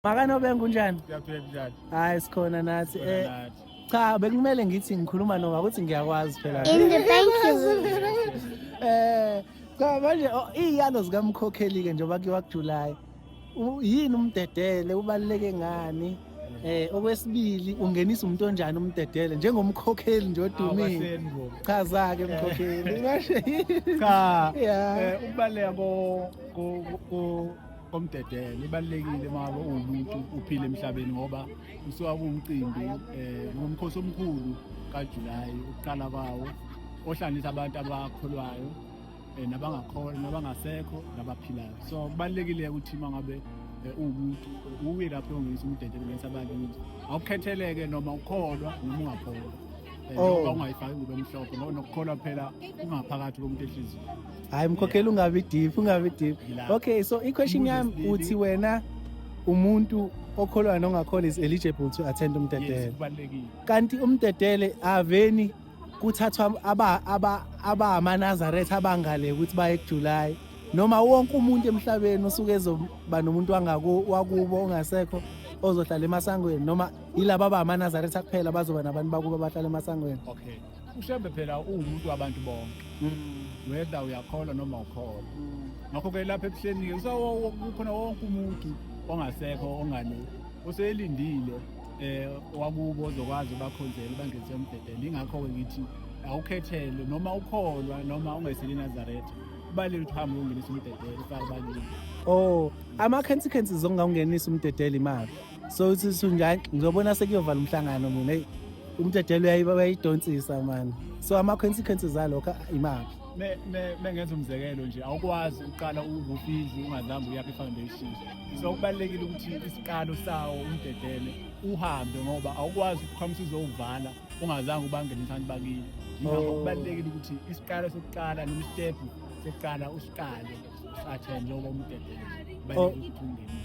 Makanobenga kunjani? Kuyaphila njani? Hayi sikhona nathi. Cha bekumele ngithi ngikhuluma noma ukuthi ngiyakwazi phela. Cha manje iyalo zikamkhokheli ke njengoba kuyiwa kuJuly. Yini umdedele ubaluleke ngani? Okwesibili ungenisa umuntu onjani umdedele njengomkhokheli nje odumile. Chaza ke mkhokheli. Cha. Ukubaleka komdedele ibalekile manje umuntu uphile emhlabeni ngoba usuka kuumcimbi ngomkhosi omkhulu kaJuly ukuqala kwawo ohlanganisa abantu abakholwayo nabangakholwa nabangasekho nabaphilayo. So kubalekile ukuthi mangabe umuntu uye lapho ongisa umdedele ngenisa abantu awukhetheleke noma ukholwa noma ungakholwa. Ngoba ungayifaki kube emhlophe ngoba nokukholwa phela ungaphakathi komuntu ehliziyo. Hayi mkhokheli ungabi deep. Okay, so i-question yami uthi wena umuntu okholwayo nongakholwa is eligible to attend umdedele. Kanti umdedele aveni kuthathwa abamaNazaretha abangale ukuthi baye kuJuly noma wonke umuntu emhlabeni osuke ezoba nomuntu wakubo ongasekho ozohlala emasangweni noma yilabo abamaNazaretha kuphela bazoba nabantu bakubo abahlala emasangweni. Okay. Ushembe phela umuntu wabantu bonke. Whether uyakholwa noma ukholwa. Ngakho ke lapha ebuhleni kukhona wonke umuntu ongasekho ongane oselindile wakubo ozokwazi bakhonzele bangenise umdedele. Ingakho ke ngithi awukhethele noma ukholwa noma ungeseli Nazaretha. Kubalule ukuthi uhambe ungenisa umdedele ufake balini. Ama-consequences ongaungenisa umdedele imali. So uthi njani ngizobona sekuyovala umhlangano mina umdedele uyayidonsisa man. So ama-consequences alokho imali. Mengenza umzekelo nje awukwazi uqala uvufidli ungazange uyaphi foundation. So kubalekile ukuthi isikalo sawo umdedele uhambe ngoba awukwazi ukukhamisa uzowuvala ungazange ubangenisa abantu bakini. Ingakho kubalekile ukuthi isikalo sokuqala noma step seqala usiqale attend njengoba umdedele.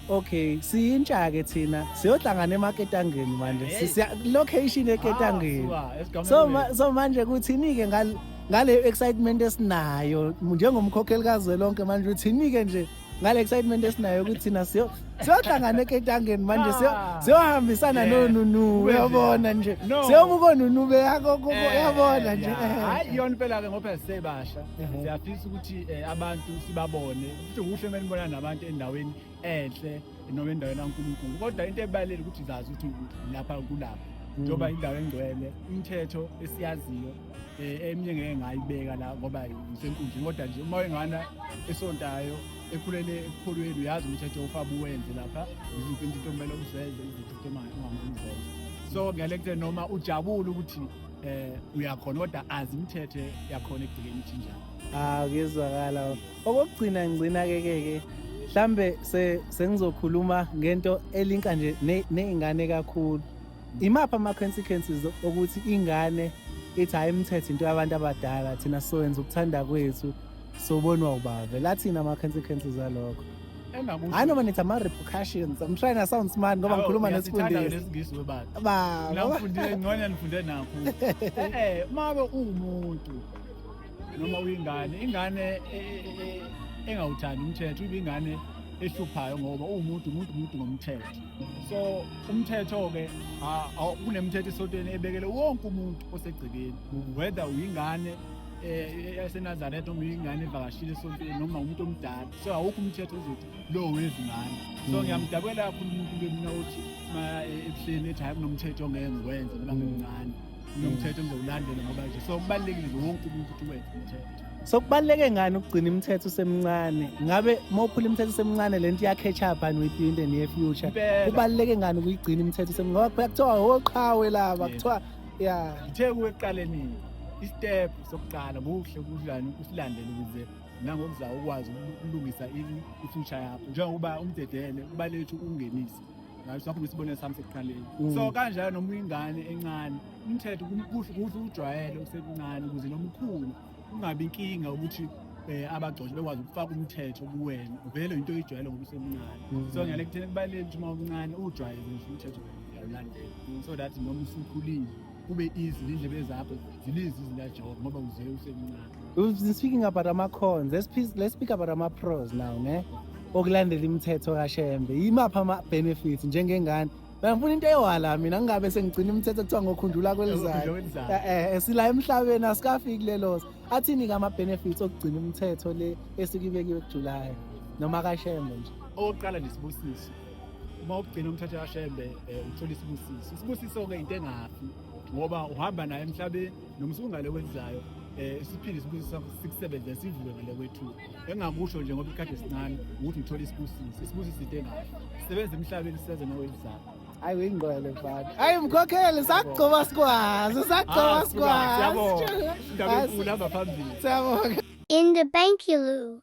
Okay, siyintsha ke thina siyohlangana emaketangeni manje. Location eketangeni. So manje kuthini ke ngale excitement esinayo njengomkhokheli kazwelonke manje uthini ke nje ngale excitement esinayo ukuthi thina siyohlangana eketangeni manje siyohambisana noNunu uyabona nje siyobuka noNunu uyabona nje. Hayi yona phela ke ngoba sisebasha siyafisa ukuthi abantu sibabone ukuthi kuhle menibona nabantu endaweni enhle noma endaweni kaNkulunkulu kodwa into ebalekile ukuthi zazi ukuthi lapha kulapha njoba indawo engcwele imithetho esiyaziyo eminye ngeke ngayibeka la ngoba isenkundleni kodwa nje uma wengana esontayo ekhulele ekukholweni uyazi umthetho ufaba uwenze lapha izinto into kumele uzeze izinto ungazenzi. So ngiyalekuthe noma ujabule ukuthi uyakhona kodwa azi imithetho yakhona ekugcineni njani. Kuyezwakala. Okugcina ngicina ke mhlambe sengizokhuluma ngento elinka nje nezingane kakhulu. Imapha ama-consequences ukuthi ingane ithi hayi imithetho into yabantu abadala thina sowenza ukuthanda kwethu sobonwa ubave lathina ama-consequences alokho. Hayi noma nithi ama-repercussions. I'm trying to sound smart ngoba ngikhuluma nesifundisi webala. Nafundile ngcono nifunde nakho. Mabe umuntu noma ingane engawuthandi umthetho ingane ehluphayo ngoba umuntu ngomthetho. So umthetho ke kunemithetho esontweni ebekele wonke umuntu osegcikeni whether uyingane eseNazaretha noma uyingane evakashile esontweni noma umuntu omdala. So awukho umthetho ozothi lo wezingane. So ngiyamdabukela kakhulu umuntu lemina uthi ebuhleni ethi hayi kunomthetho ongeke ngiwenze noma ngingane nomthetho ngizowulandela ngoba nje so kubalekile wonke umuntu ukuthi wenze umthetho. So kubaleke ngani ukugcina imithetho usemncane? Ngabe mawuphula imithetho usemncane lento iya catch up and with in the near future. Kubaleke ngani ukuyigcina imithetho usemncane? Ngoba kuthiwa oqhawe laba kuthiwa ngithe kuwe eqaleni i-step sokuqala kuhle kudlani usilandele ukuze nangokuzayo ukwazi ukulungisa i-future yakho njengoba umdedele kubaleke ungenise. Ngathi sakho isibonelo sami sekuqaleni. So kanjalo noma ingane encane umthetho kuhle ujwayele usekuncane ukuze nomkhulu ungabe inkinga ukuthi abagcoshi bekwazi ukufaka umthetho kuwena uvele into oyijwayele ngoba usemncane. So ngiyalekuthena kubalekile ukuthi uma uncane ujwayele nje umthetho uyalandela so that noma usukhulile kube easy indlebe zakho zilizi izindajob ngoba uze usemncane. We've been speaking about ama cons. Let's speak about ama pros now, ne? okulandela imithetho kaShembe. Yimaphi ama-benefits njengengane? Bengifuna into ewala mina ngingabe sengigcina imithetho ekuthiwa ngokhunjula kwelizayo. Sila emhlabeni asikafiki lelos. Athini-ke ama-benefits okugcina imithetho le esikubekiwe kuJulayi noma kaShembe nje? Okokuqala nesibusiso. Uma ugcina umthetho kaShembe uthola isibusiso. Isibusiso-ke into engafi ngoba uhamba naye emhlabeni noma usungale kwenzayo isiphinde isibusiso sikusebenze sivuke ngale kwethu. Engakusho nje ngoba ikade sincane ukuthi uthola isibusiso. Isibusiso into engafi. Sisebenza emhlabeni sisebenze nokwenzayo. Hayi uyingqwele mfana. Hayi mkhokheli sakugcoba sikwazi, sakugcoba sikwazi. Siyabonga. Indaba enkulu hamba phambili. Siyabonga. In the Bankulu.